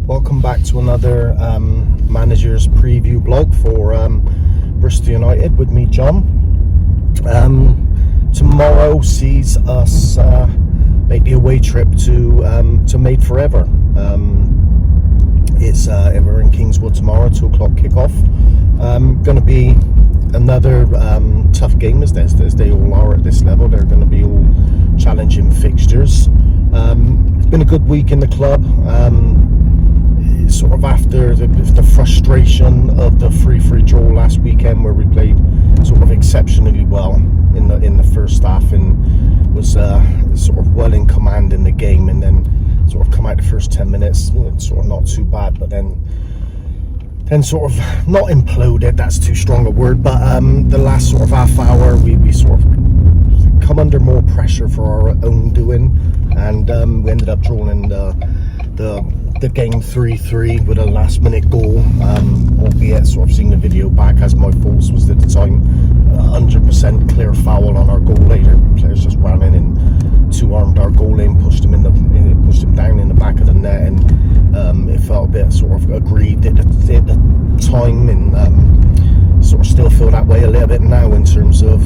Welcome back to another manager's preview blog for Bristol United with me, John. Tomorrow sees us make the away trip to Made Forever. We're in Kingswood tomorrow, 2 o'clock kickoff. Going to be another tough game, as they all are at this level. They're going to be all challenging fixtures. It's been a good week in the club. Sort of after the frustration of the 3-3 draw last weekend, where we played sort of exceptionally well in the first half and was sort of well in command in the game, and then sort of come out the first 10 minutes sort of not too bad, but then sort of not imploded, that's too strong a word, but the last sort of half hour we sort of come under more pressure for our own doing, and we ended up drawing the game 3-3 with a last minute goal, albeit sort of seeing the video back, as my fault was at the time, 100% clear foul on our goal later. Players just ran in and two-armed our goal in, pushed him down in the back of the net, and it felt a bit sort of agreed at the time, and sort of still feel that way a little bit now, in terms of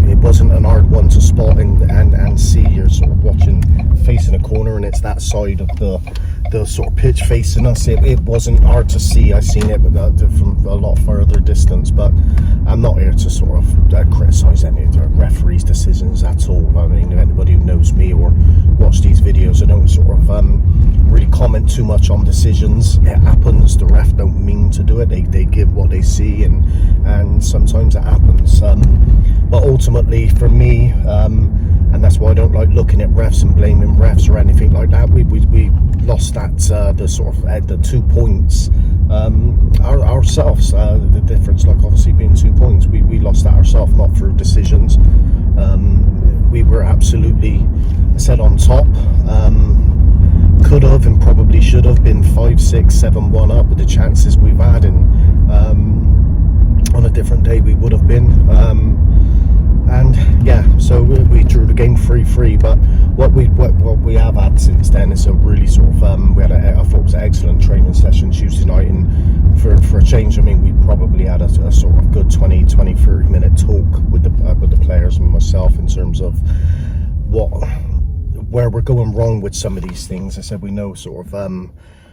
it wasn't an hard one to spot and see. You're sort of watching, facing a corner, and it's that side of the sort of pitch facing us. It wasn't hard to see. I seen it from a lot further distance, but I'm not here to sort of criticise any of the referees' decisions at all. I mean, anybody who knows me or watch these videos, I don't sort of really comment too much on decisions. It happens. The ref don't mean to do it. They give what they see, and sometimes it happens. But ultimately, for me, and that's why I don't like looking at refs and blaming refs or anything like that. We lost that the sort of the 2 points ourselves. The difference, like obviously being 2 points, we lost that ourselves, not through decisions. We were absolutely set on top. Could have and probably should have been 5-6, 7-1 up with the chances we've had, and on a different day we would have been. And yeah, so we drew the game 3-3. But what we have had since then is a really sort of I thought it was an excellent training session Tuesday night, and for a change, I mean, we probably had a sort of good 20, 30 minute talk with the players and myself, in terms of where we're going wrong with some of these things. I said we know sort of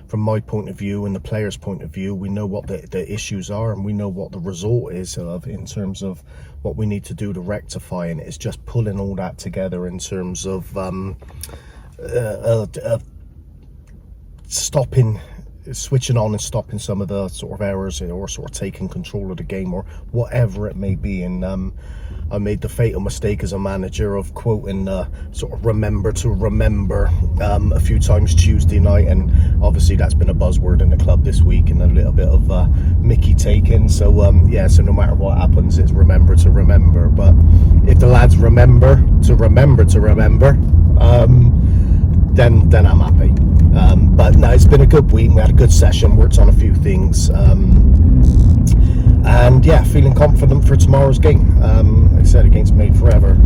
from my point of view and the players' point of view, we know what the issues are, and we know what the result is in terms of what we need to do to rectify, and it's just pulling all that together in terms of switching on and stopping some of the sort of errors, or sort of taking control of the game, or whatever it may be. And I made the fatal mistake as a manager of quoting sort of remember to remember a few times Tuesday night, and obviously that's been a buzzword in the club this week, and a little bit of Mickey taken. So yeah, so no matter what happens, it's remember to remember. But if the lads remember to remember, then I'm happy. But no, it's been a good week. We had a good session, worked on a few things, and yeah, feeling confident for tomorrow's game. Like I said, against Made Forever.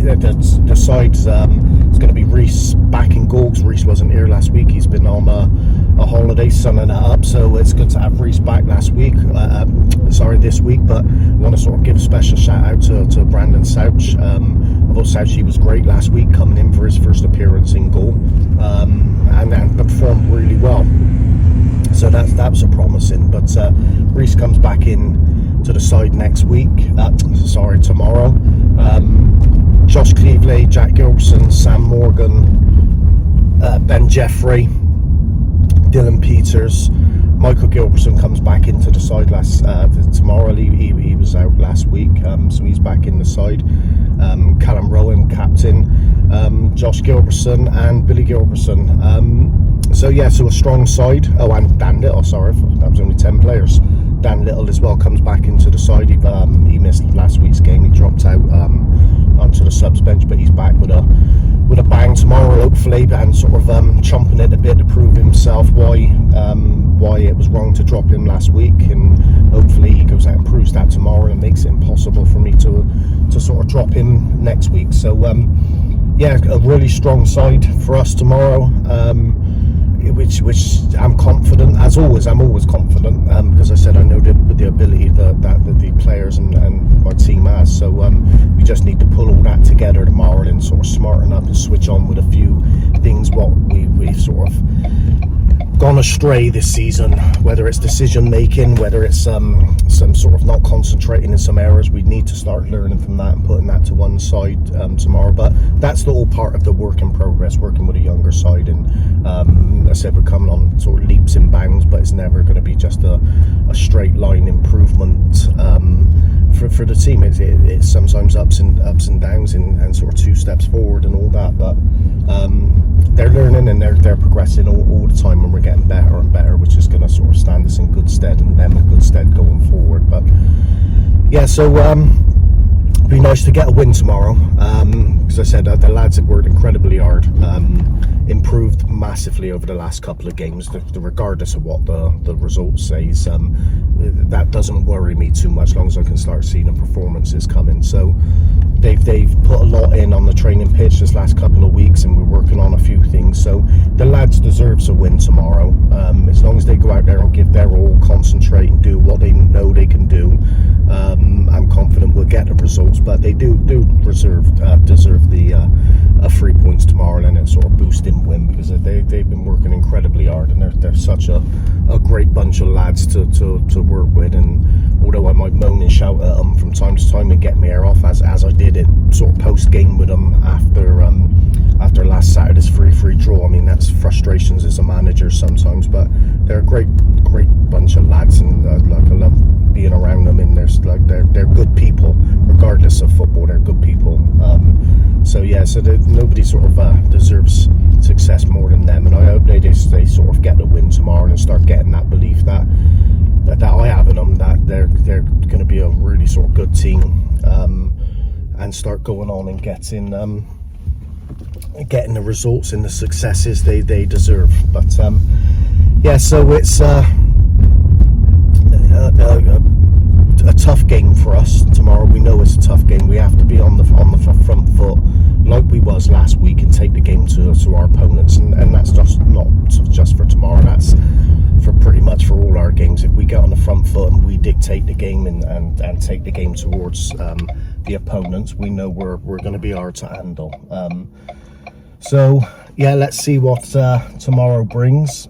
The side's it's going to be Reece back in goal, because Reece wasn't here last week. He's been on a holiday, sunning it up, so it's good to have Reece back this week. But I want to sort of give a special shout out to Brandon Souch. Although Souch, he was great last week, coming in for his first appearance in goal, and performed really well. So that was a promising. But Reece comes back in to the side next week. Tomorrow. Josh Cleveley, Jack Gilbertson, Sam Morgan, Ben Jeffrey, Dylan Peters, Michael Gilbertson comes back into the side tomorrow. He was out last week, so he's back in the side. Callum Rowan, captain, Josh Gilbertson and Billy Gilbertson. So yeah, so a strong side. Oh, and Dan Little, sorry, that was only 10 players. Dan Little as well comes back into the side. He missed last week's game. He dropped out onto the subs bench, but he's back with a bang tomorrow, hopefully, and sort of chomping it a bit to prove himself why it was wrong to drop him last week, and hopefully he goes out and proves that tomorrow and makes it impossible for me to sort of drop him next week. So yeah, a really strong side for us tomorrow. which I'm confident, as always. I'm always confident, because I said I know the ability that the players and my team has. So we just need to pull all that together tomorrow and sort of smarten up and switch on with a few things what we've sort of gone astray this season, whether it's decision making, whether it's some sort of not concentrating in some errors. We need to start learning from that and putting that to one side tomorrow. But that's all part of the work in progress, working with a younger side. And I said we're coming on sort of leaps and bounds, but it's never going to be just a straight line improvement for the team. It's sometimes ups and downs and sort of 2 steps forward and all that, but they're learning and they're progressing all the time, and we're getting better and better, which is going to sort of stand us in good stead and them in good stead going forward. But yeah, so it'd be nice to get a win tomorrow, because I said the lads have worked incredibly hard, improved massively over the last couple of games, regardless of what the result says. That doesn't worry me too much, as long as I can start seeing the performances coming. So they've put a lot in on the training pitch this last couple of weeks, and we're working on a few things. So the lads deserves a win tomorrow, as long as they go out there and give their all, concentrate and do what they know they can do. I'm confident we'll get the results, but they do deserve the 3 points tomorrow, and a sort of boosting win, because they've been working incredibly hard, and they're such a great bunch of lads to work with. And although I might moan and shout at them from time to time and get my hair off, as I did it sort of post game with them after last Saturday's free draw. I mean, that's frustrations as a manager sometimes, but they're a great bunch of lads, and I love being around them. And they're good people, regardless of football. They're good people. So yeah, so nobody sort of deserves success more than them, and I hope they sort of get the win tomorrow and start getting that belief that I have in them, that they're going to be a really sort of good team, and start going on and getting the results and the successes they deserve. But yeah, so it's a tough game for us tomorrow. We know it's a tough game. We have to be on the front foot like we was last week and take the game to our opponents, and that's just not just for tomorrow, that's for pretty much for all our games. If we get on the front foot and we dictate the game and take the game towards the opponents, we know we're going to be hard to handle. So yeah, let's see what tomorrow brings.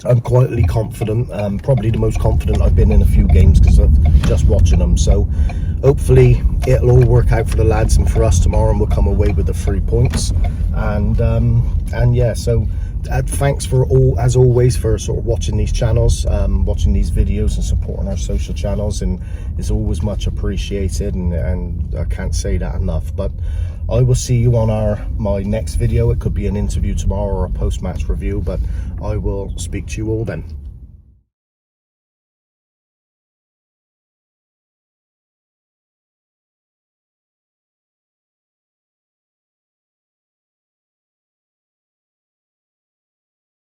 I'm quietly confident, probably the most confident I've been in a few games because of just watching them. So hopefully it'll all work out for the lads and for us tomorrow, and we'll come away with the 3 points. And yeah, so thanks for as always for sort of watching these channels, watching these videos and supporting our social channels, and it's always much appreciated, and I can't say that enough. But I will see you on my next video. It could be an interview tomorrow or a post-match review, but I will speak to you all then.